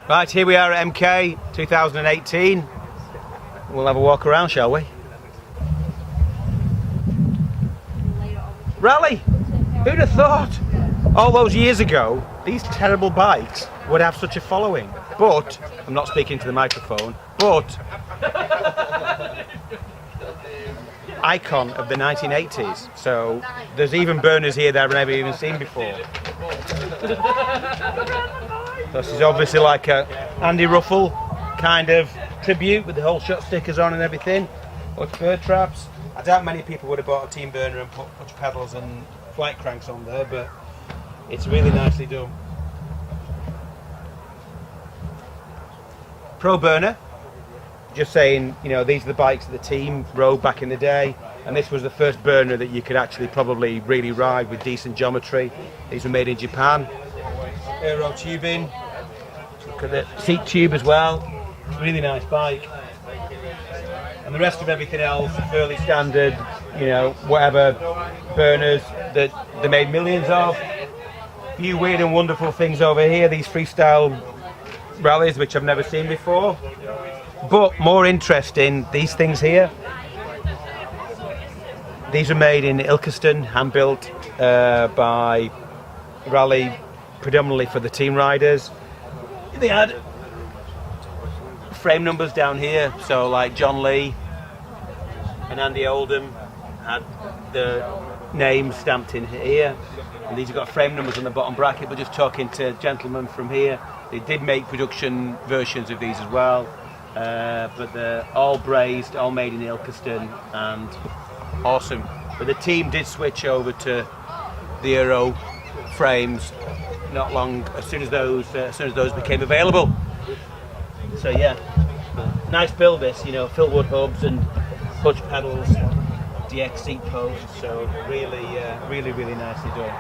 Right, here we are at MK 2018. We'll have a walk around, shall we? Rally! Who'd have thought all those years ago these terrible bikes would have such a following? But, I'm not speaking to the microphone, but icon of the 1980s. So there's even burners here that I've never even seen before. This is obviously like a Andy Ruffle kind of tribute with the whole shot stickers on and everything. Or bird traps. I doubt many people would have bought a team burner and put push pedals and flight cranks on there, but it's really nicely done. Pro burner. Just saying, you know, these are the bikes that the team rode back in the day, and this was the first burner that you could actually probably really ride with decent geometry. These were made in Japan. Aero tubing. Look at the seat tube as well. Really nice bike. And the rest of everything else, fairly standard, you know, whatever burners that they made millions of. A few weird and wonderful things over here, these freestyle rallies which I've never seen before. But more interesting, these things here. These are made in Ilkeston, hand built by Rally, predominantly for the team riders. They had frame numbers down here, so like John Lee and Andy Oldham had the names stamped in here, and these have got frame numbers on the bottom bracket. But just talking to gentlemen from here, they did make production versions of these as well, but they're all brazed, all made in Ilkeston, and awesome. But the team did switch over to the Aero frames not long as soon as those became available. So yeah, nice build this, you know, Philwood hubs and push pedals, DX seat posts. So really nicely done.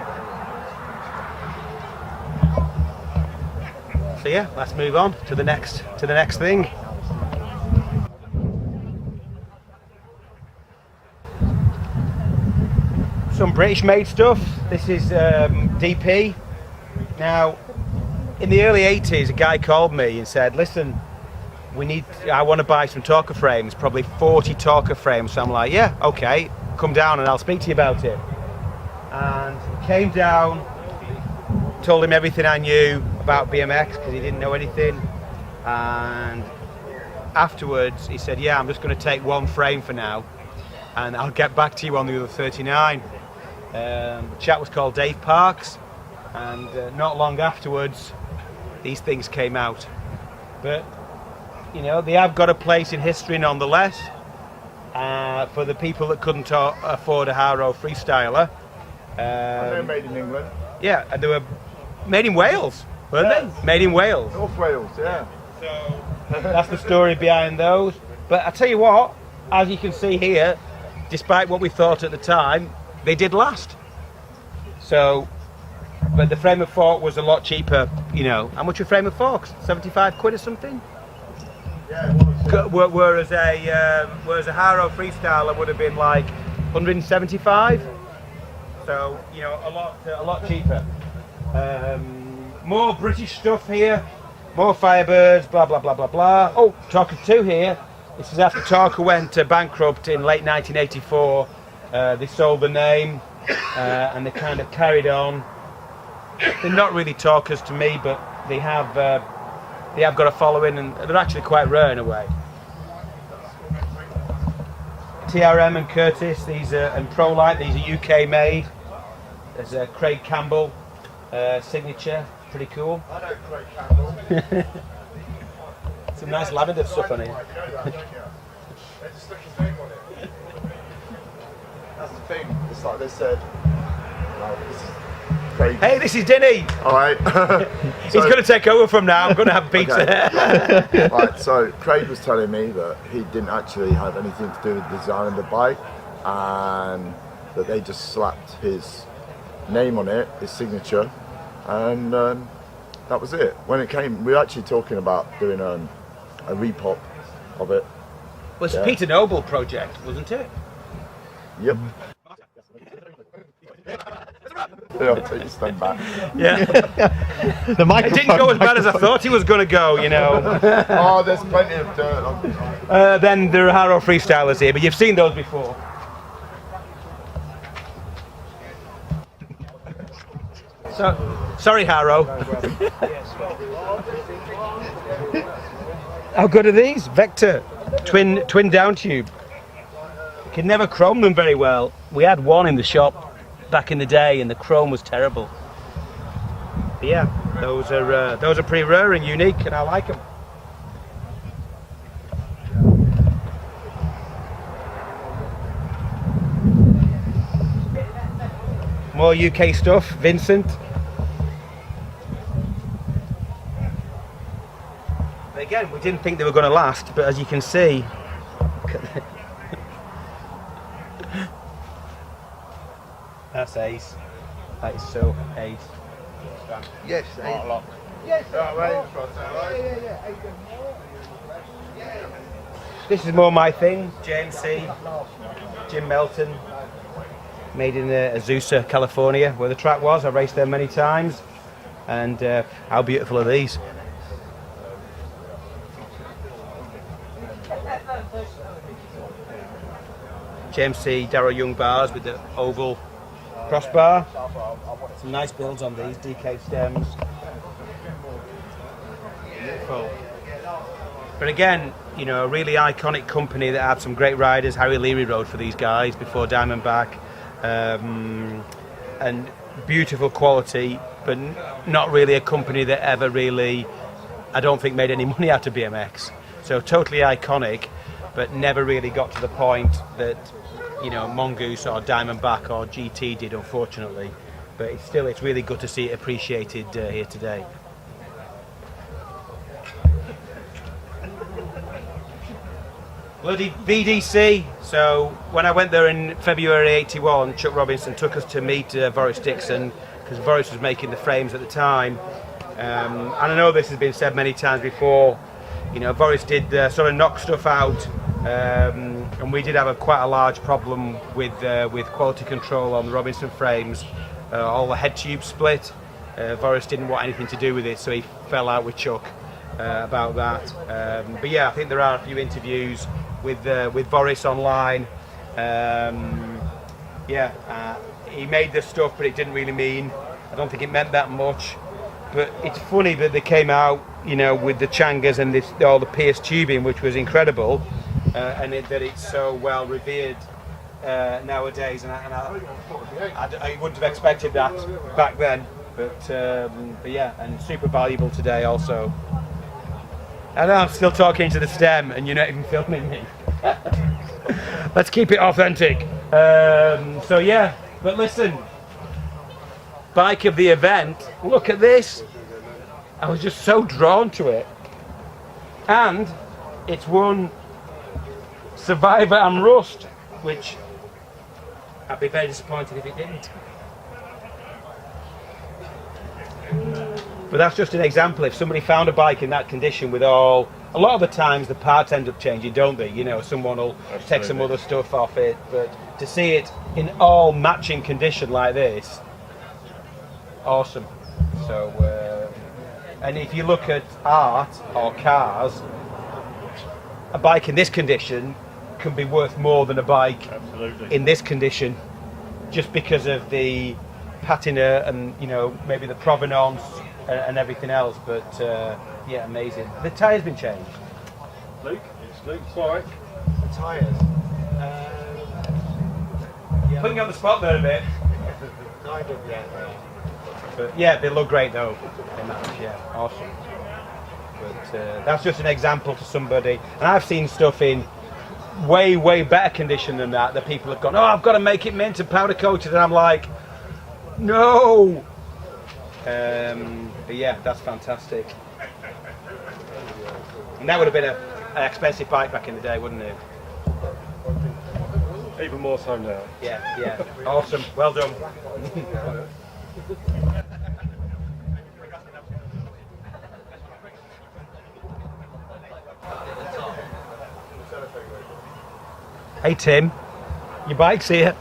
So yeah, let's move on to the next thing. Some British made stuff. This is DP. Now, in the early 80s, a guy called me and said, listen, I want to buy some talker frames, probably 40 talker frames. So I'm like, yeah, okay, come down and I'll speak to you about it. And came down, told him everything I knew about BMX because he didn't know anything. And afterwards, he said, yeah, I'm just going to take one frame for now and I'll get back to you on the other 39. The chap was called Dave Parks. And not long afterwards, these things came out. But, you know, they have got a place in history nonetheless. For the people that couldn't afford a Haro freestyler. They're made in England. Yeah, and they were made in Wales, weren't they? Made in Wales. North Wales, yeah. So that's the story behind those. But I tell you what, as you can see here, despite what we thought at the time, they did last. So. But the frame of fork was a lot cheaper, you know. How much a frame of forks? 75 quid or something? Yeah, it was. Whereas a Haro freestyler would have been like 175. So, you know, a lot cheaper. More British stuff here. More Firebirds, blah, blah, blah, blah, blah. Oh, Talker 2 here. This is after Talker went bankrupt in late 1984. They sold the name and they kind of carried on. They're not really talkers to me, but they have got a following, and they're actually quite rare in a way. TRM and Curtis, these are, and ProLite, these are UK made. There's a Craig Campbell signature, pretty cool. I know Craig Campbell. Some nice lavender stuff on it. That's the thing. It's like they said. Like, this is Craig. Hey, this is Dinny. All right. He's going to take over from now. I'm going to have pizza. Okay. Right. So Craig was telling me that he didn't actually have anything to do with designing the bike, and that they just slapped his name on it, his signature, and that was it. When it came, we were actually talking about doing a repop of it. Well, it's a Peter Noble project, wasn't it? Yep. I'll take you stand back. Yeah. The It didn't go as bad as I thought he was going to go, you know. Oh, there's plenty of dirt on this. Then there are Harrow freestylers here, but you've seen those before. So, sorry, Harrow. How good are these? Vector, twin down tube. Could never chrome them very well. We had one in the shop back in the day, and the chrome was terrible. But yeah, those are pretty rare and unique, and I like them. More UK stuff, Vincent. But again, we didn't think they were going to last, but as you can see, that's ace. That is so ace. Yes, Yes. This is more my thing. JMC, Jim Melton. Made in Azusa, California, where the track was. I raced there many times, and how beautiful are these? JMC Darrow Young bars with the oval crossbar. Some nice builds on these, DK stems. Beautiful. But again, you know, a really iconic company that had some great riders. Harry Leary rode for these guys before Diamondback. And beautiful quality, but not really a company that ever really, I don't think, made any money out of BMX. So totally iconic, but never really got to the point that, you know, Mongoose or Diamondback or GT did, unfortunately. But it's really good to see it appreciated here today. Bloody VDC. So when I went there in February '81, Chuck Robinson took us to meet Boris Dixon, because Boris was making the frames at the time. And I know this has been said many times before. You know, Boris did sort of knock stuff out, and we did have quite a large problem with quality control on the Robinson frames. All the head tubes split. Boris didn't want anything to do with it, so he fell out with Chuck about that. But yeah, I think there are a few interviews with Boris online. He made this stuff, but it didn't really mean, I don't think it meant that much. But it's funny that they came out, you know, with the Changas and all the pierced tubing, which was incredible, and that it's so well revered nowadays. And I wouldn't have expected that back then. But yeah, and super valuable today also. I know I'm still talking to the stem and you're not even filming me. Let's keep it authentic. So yeah, but listen, bike of the event, look at this. I was just so drawn to it. And it's won Survivor and Rust, which I'd be very disappointed if it didn't. But that's just an example. If somebody found a bike in that condition with all, a lot of the times the parts end up changing, don't they? You know, someone will take some other stuff off it, but to see it in all matching condition like this, awesome. So, and if you look at art or cars, a bike in this condition can be worth more than a bike in this condition, just because of the patina and, you know, maybe the provenance and everything else. But yeah, amazing. The tyre's been changed. Luke, it's Luke's bike. The tyres. Putting you on the spot there a bit. Kind of, yeah. But yeah, they look great though. They match, yeah, awesome. But that's just an example to somebody. And I've seen stuff in way better condition than that people have gone, oh, I've got to make it mint and powder coated, and I'm like, no. But yeah, that's fantastic. And that would have been an expensive bike back in the day, wouldn't it? Even more so now. Yeah. Awesome. Well done. Hey Tim, your bike's here.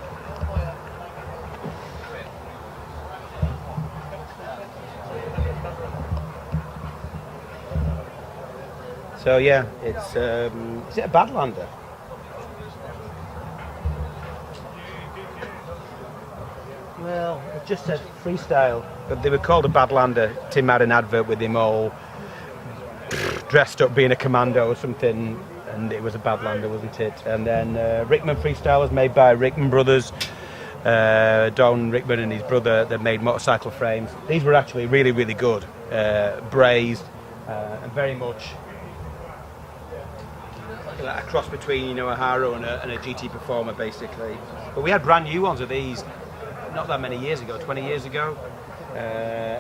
So yeah, it's is it a Badlander? Well, it just said freestyle, but they were called a Badlander. Tim had an advert with him all dressed up being a commando or something, and it was a Badlander, wasn't it? And then Rickman Freestylers, made by Rickman Brothers, Don Rickman and his brother, that made motorcycle frames. These were actually really good, brazed, and very much a cross between, a Haro and a GT Performer, basically. But we had brand new ones of these not that many years ago, 20 years ago,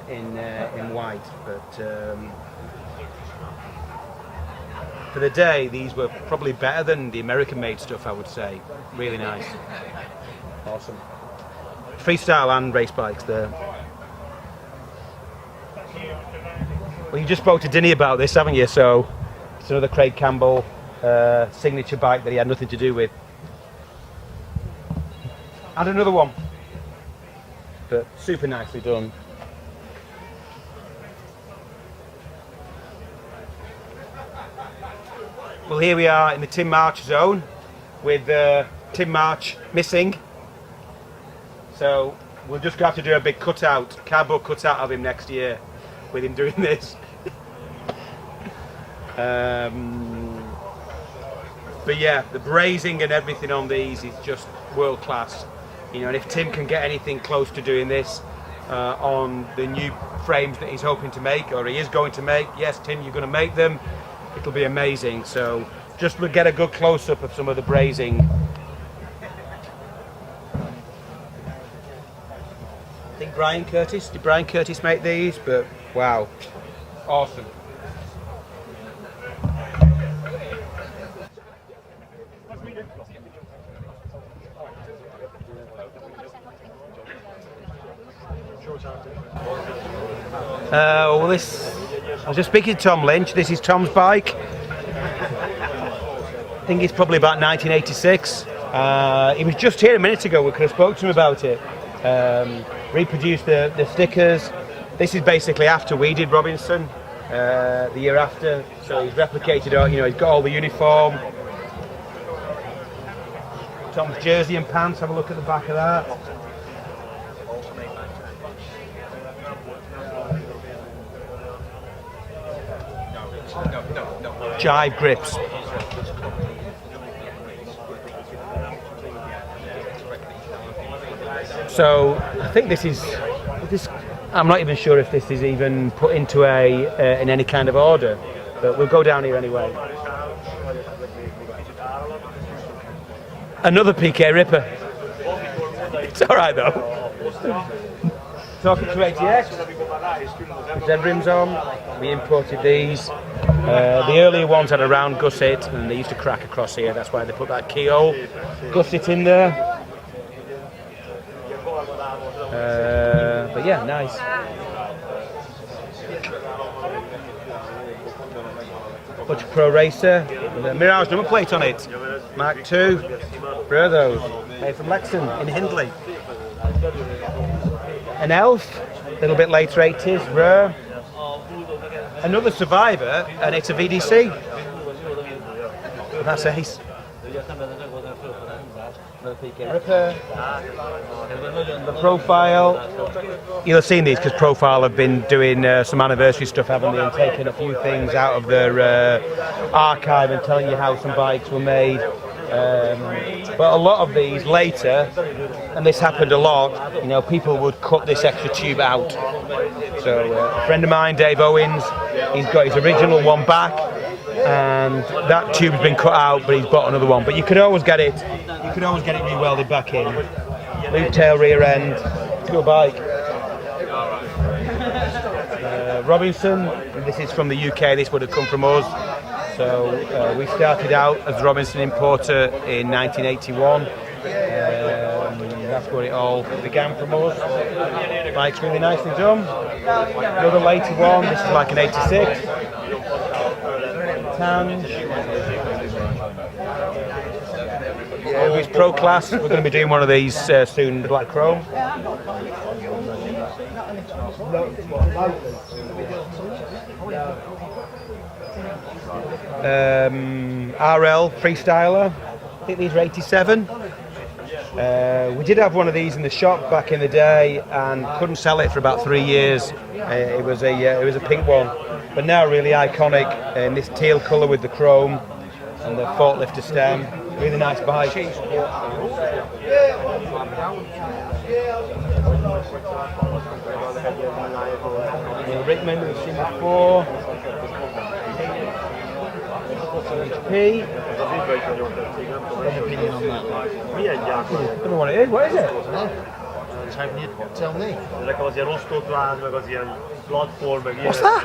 in white. But for the day, these were probably better than the American-made stuff, I would say. Really nice. Awesome. Freestyle and race bikes there. Well, you just spoke to Dinny about this, haven't you? So it's another Craig Campbell signature bike that he had nothing to do with. And another one, but super nicely done. Well, here we are in the Tim March zone with Tim March missing. So we'll just have to do a big cutout, cardboard cutout of him next year with him doing this. But yeah, the brazing and everything on these is just world class. And if Tim can get anything close to doing this on the new frames that he's hoping to make, or he is going to make, yes, Tim, you're going to make them, it'll be amazing. So just we'll get a good close-up of some of the brazing. I think did Brian Curtis make these? But wow, awesome. Well, I was just speaking to Tom Lynch. This is Tom's bike. I think it's probably about 1986. He was just here a minute ago. We could have spoke to him about it. Reproduced the stickers. This is basically after we did Robinson, the year after. So he's replicated it. He's got all the uniform. Tom's jersey and pants. Have a look at the back of that. Jive grips. So I think this. I'm not even sure if this is even put into in any kind of order, but we'll go down here anyway. Another PK Ripper. It's all right though. Talking to ATX. Z rims on. We imported these. The earlier ones had a round gusset, and they used to crack across here. That's why they put that keyhole gusset in there. But yeah, nice. Butcher Pro Racer with a Mirage number plate on it. Mark II. Where are those? From Lexington in Hindley. An Elf, a little bit later 80s, rare. Another Survivor, and it's a VDC. That's ace. Another PK Ripper. The Profile. You'll have seen these because Profile have been doing some anniversary stuff, haven't they, and taking a few things out of their archive and telling you how some bikes were made. But a lot of these later, and this happened a lot, people would cut this extra tube out. So a friend of mine, Dave Owens, he's got his original one back, and that tube's been cut out, but he's bought another one. But you could always get it. You could always get it re-welded back in. Loop tail rear end. Cool bike. Robinson. This is from the UK. This would have come from us. So we started out as the Robinson importer in 1981. That's where it all began from us. Bike's really nicely done. Another later one. This is like an 86. Tan. Always Pro Class. We're going to be doing one of these soon, black chrome. RL Freestyler. I think these are 87. We did have one of these in the shop back in the day and couldn't sell it for about 3 years. It was a pink one, but now really iconic in this teal colour with the chrome and the forklifter stem. Really nice bike. Rickman, we've seen before. HP. Opinion on that? I don't know what it is. What is it? I was hoping you'd tell me. What's that?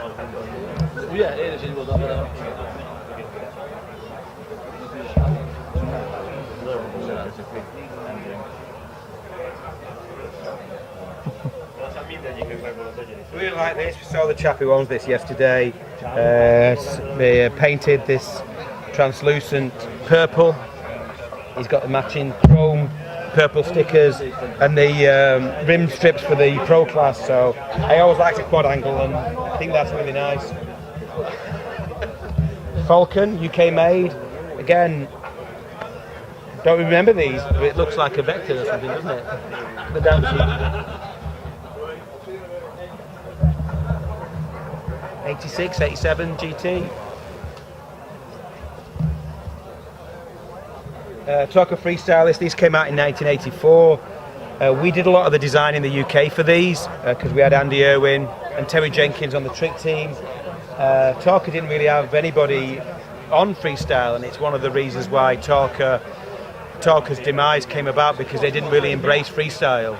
Really like this. We saw the chap who owns this yesterday. They painted this translucent purple. He's got the matching chrome purple stickers and the rim strips for the Pro Class. So I always liked a quad angle, and I think that's really nice. Falcon, UK made. Again, don't remember these, but it looks like a Vector or something, doesn't it? The damn sheet. 86, 87 GT. Talk of Freestylist, these came out in 1984. We did a lot of the design in the UK for these because we had Andy Irwin and Terry Jenkins on the trick team. Talker didn't really have anybody on freestyle, and it's one of the reasons why Talker's demise came about, because they didn't really embrace freestyle.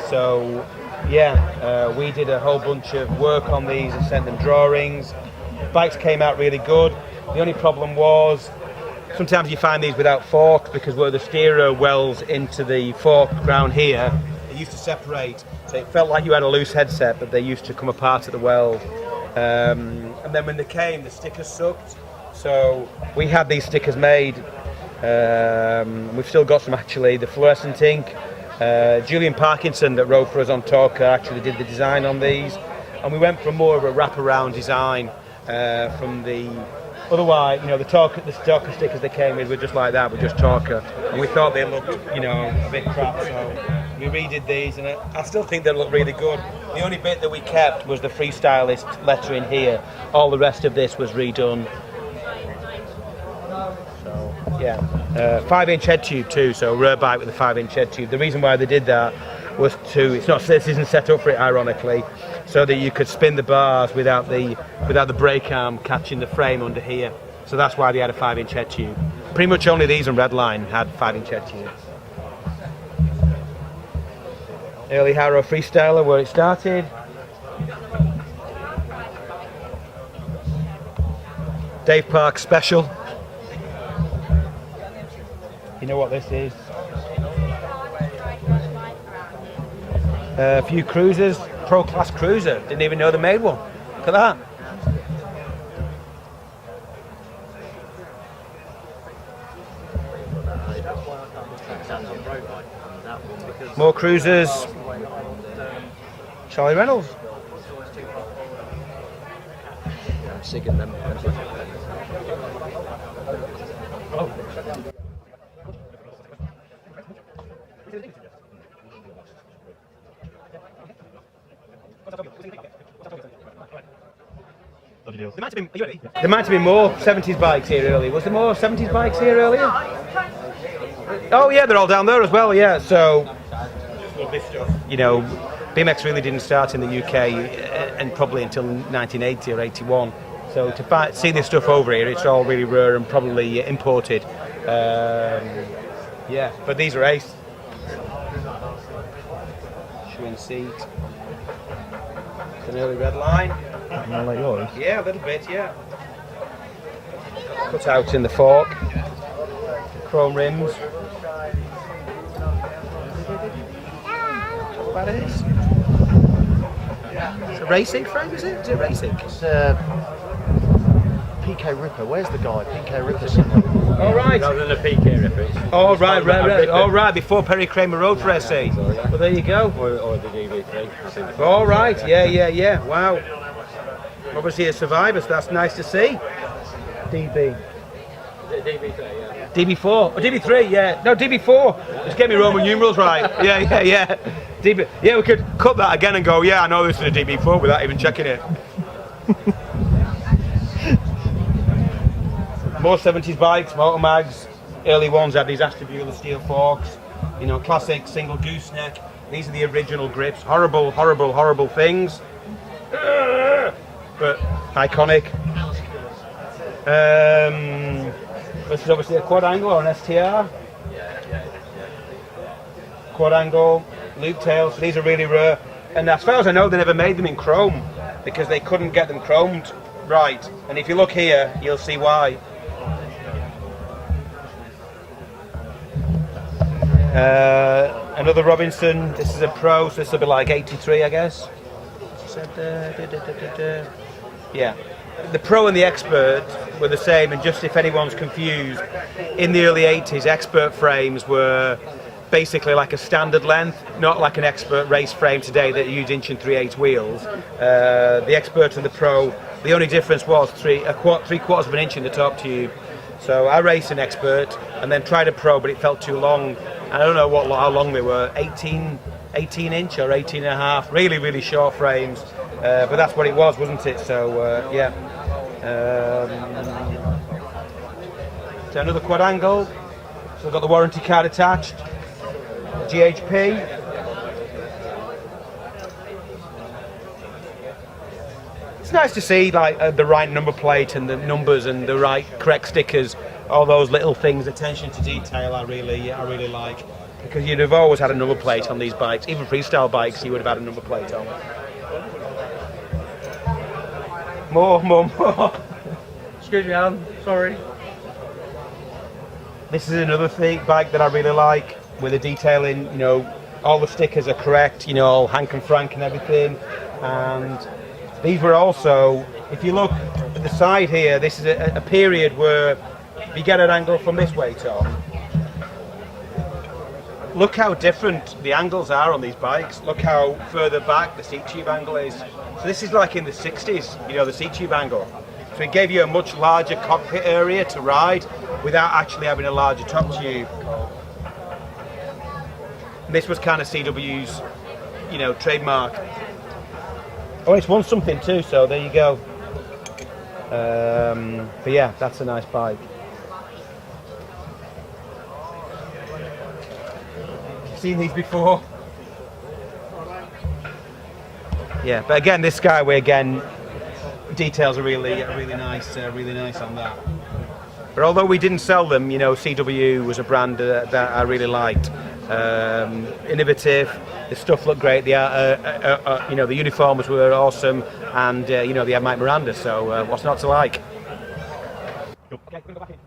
So yeah, we did a whole bunch of work on these and sent them drawings. Bikes came out really good. The only problem was sometimes you find these without forks, because where the steerer wells into the fork ground here, they used to separate. So it felt like you had a loose headset, but they used to come apart at the weld. And then when they came, the stickers sucked. So we had these stickers made. We've still got some actually. The fluorescent ink. Julian Parkinson that wrote for us on Talker actually did the design on these. And we went for more of a wraparound design from the... Otherwise, you know, the Talker stickers they came with were just like that, but just Talker. And we thought they looked, you know, a bit crap, so we redid these, and I still think they look really good. The only bit that we kept was the Freestylist lettering here. All the rest of this was redone. So, yeah. 5-inch head tube too, so rare bike with a 5-inch head tube. The reason why they did that was this isn't set up for it, ironically, so that you could spin the bars without the brake arm catching the frame under here. So that's why they had a 5-inch head tube. Pretty much only these on Redline had 5-inch head tubes. Early Harrow Freestyler, where it started. Dave Park Special. You know what this is? A few cruisers. Pro Class cruiser. Didn't even know they made one. Look at that. More cruisers. Charlie Reynolds. I'm sick of them. Oh. There might have been more 70s bikes here earlier. Was there more 70s bikes here earlier? Oh yeah, they're all down there as well, yeah. So, you know, BMX really didn't start in the UK and probably until 1980 or 81. So to see this stuff over here, it's all really rare and probably imported. Yeah, but these are ace. Schwinn seat. It's an early red line. Like yours? Yeah, a little bit, yeah. Cut out in the fork. Chrome rims. What it is? It's a racing frame, is it? Is it racing? It's PK Ripper. Where's the guy? PK Ripper somewhere. All right. Rather than a PK reference. Oh, right. All right, before Perry Kramer Road for SC. Well, there you go. Or the DB3. All right, yeah. Wow. Obviously a survivor, so that's nice to see. DB. DB3, yeah. DB4. Oh, DB3, yeah. No, DB4. Just get me Roman numerals right. Yeah. DB. Yeah, we could cut that again and go, yeah, I know this is a DB4 without even checking it. More 70s bikes, motor mags. Early ones had these Astabula steel forks. You know, classic single gooseneck. These are the original grips. Horrible things. But iconic. This is obviously a quad angle or an STR. Quad angle, loop tails. These are really rare. And as far as I know, they never made them in chrome because they couldn't get them chromed right. And if you look here, you'll see why. Another Robinson. This is a Pro, so this will be like 83, I guess. Yeah. The Pro and the Expert were the same, and just if anyone's confused, in the early 80s, Expert frames were basically like a standard length, not like an Expert race frame today that use 1 3/8 wheels. The Expert and the Pro, the only difference was 3/4 of an inch in the top tube. So I raced an Expert and then tried a Pro, but it felt too long. I don't know how long they were, 18 inch or 18 and a half, really short frames. But that's what it was, wasn't it? So yeah. So another quad angle. So we've got the warranty card attached. GHP. It's nice to see like the right number plate and the numbers and the right correct stickers. All those little things, attention to detail, I really like. Because you'd have always had a number plate on these bikes, even freestyle bikes. You would have had a number plate on. More. Excuse me, Alan. Sorry. This is another bike that I really like, with the detailing. You know, all the stickers are correct. You know, all Hank and Frank and everything. And these were also, if you look at the side here, this is a period where if you get an angle from this way, Tom. Look how different the angles are on these bikes. Look how further back the seat tube angle is. So this is like in the 60s, you know, the seat tube angle. So it gave you a much larger cockpit area to ride without actually having a larger top tube. And this was kind of CW's, you know, trademark. Oh, it's won something too, so there you go. But yeah, that's a nice bike. Seen these before? Yeah, but again, this Skyway again, details are really nice on that. But although we didn't sell them, you know, CW was a brand that I really liked. Innovative, the stuff looked great. The you know, the uniforms were awesome, and you know, they had Mike Miranda. So what's not to like? Okay, go back in.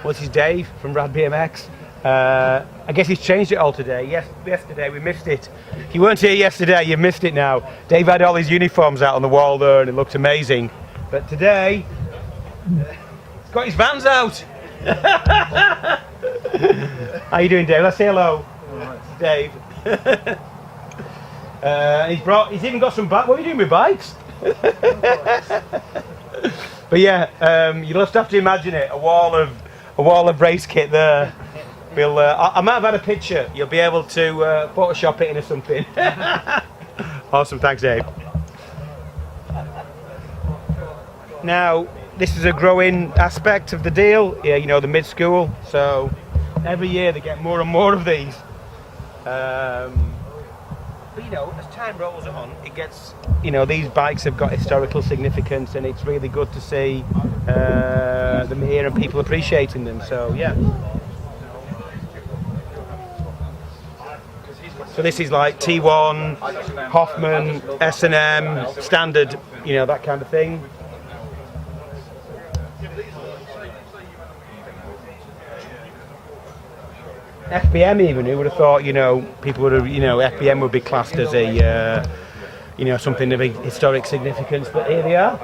This is Dave from RadBMX. I guess he's changed it all today. Yesterday we missed it. If you weren't here yesterday, you missed it now. Dave had all his uniforms out on the wall there and it looked amazing. But today, he's got his Vans out. How you doing, Dave? Let's say hello. Dave. He's even got some bikes. What are you doing with bikes? But yeah, you'll just have to imagine it, a wall of race kit there. I might have had a picture. You'll be able to Photoshop it in or something. Awesome, thanks, Dave. Now, this is a growing aspect of the deal. Yeah, you know, the mid-school. So every year they get more and more of these. But you know, as time rolls on, it gets, you know, these bikes have got historical significance, and it's really good to see them here and people appreciating them. So yeah. So this is like T1, Hoffman, S&M, standard, you know, that kind of thing. FBM even, who would have thought, you know, people would have, you know, FBM would be classed as a, you know, something of a historic significance, but here they are.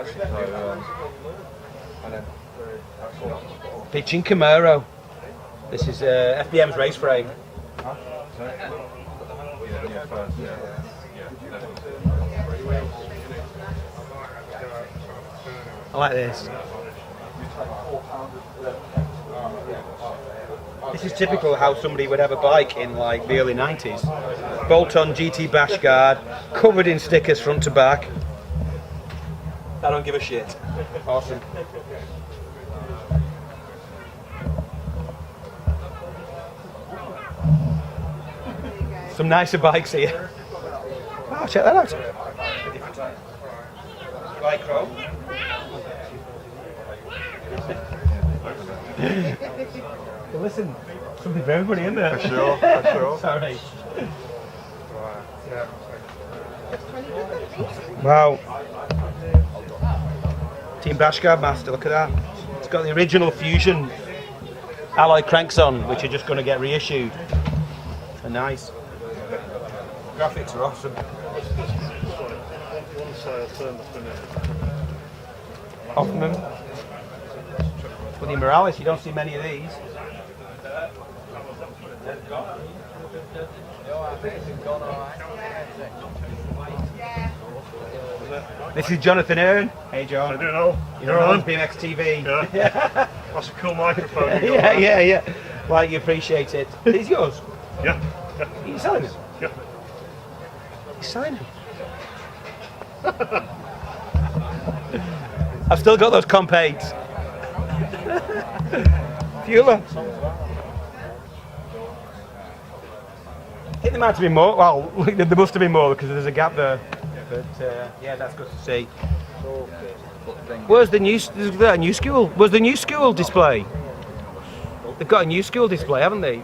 Pitching Camaro. This is FBM's race frame. I like this. This is typical how somebody would have a bike in like the early 90s. Bolt-on GT bash guard, covered in stickers front to back. I don't give a shit. Awesome. Some nicer bikes here. Wow, check that out. Like chrome. Well, listen, something for everybody in there. For sure, for sure. Sorry. Wow. Team Bashguard Master, look at that. It's got the original Fusion alloy cranks on, which are just going to get reissued. They're nice. Graphics are awesome. Hoffman. William Morales, you don't see many of these. This is Jonathan Earn. Hey John. I don't know. You're on BMX TV. Yeah. That's a cool microphone. You got, yeah. Well, you appreciate it. These yours? Yeah. Are you selling them? Yeah. You're selling them? I've still got those Comp 8s. Fueler. I think there might have been more. Well, there must have been more because there's a gap there. But yeah, that's good to see. Where's the new? Is that a new school? Where's the new school display? They've got a new school display, haven't they?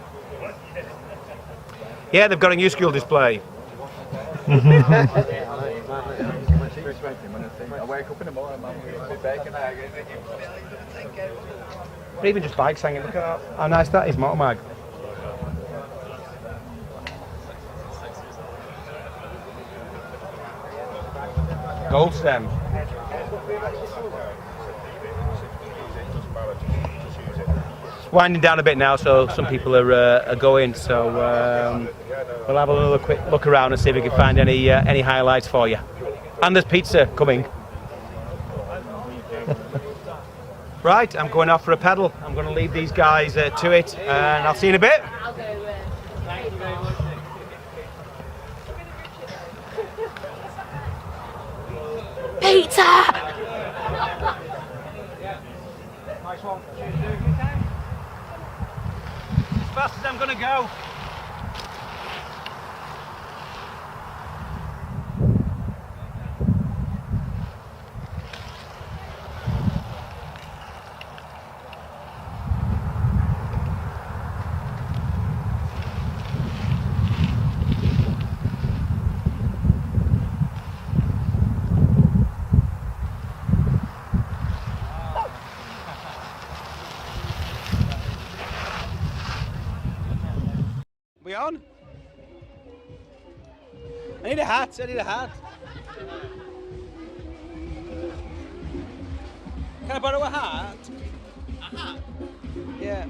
Yeah, they've got a new school display. I wake up in the morning, man, with bacon, Or even just bikes hanging. Look at that. How nice that is, Motomag. Gold stem. It's winding down a bit now, so some people are going. So we'll have another quick look around and see if we can find any highlights for you. And there's pizza coming. Right, I'm going off for a pedal. I'm going to leave these guys to it, and I'll see you in a bit. Pizza! Nice one. As fast as I'm going to go. We on? I need a hat. Can I borrow a hat? A hat? Yeah.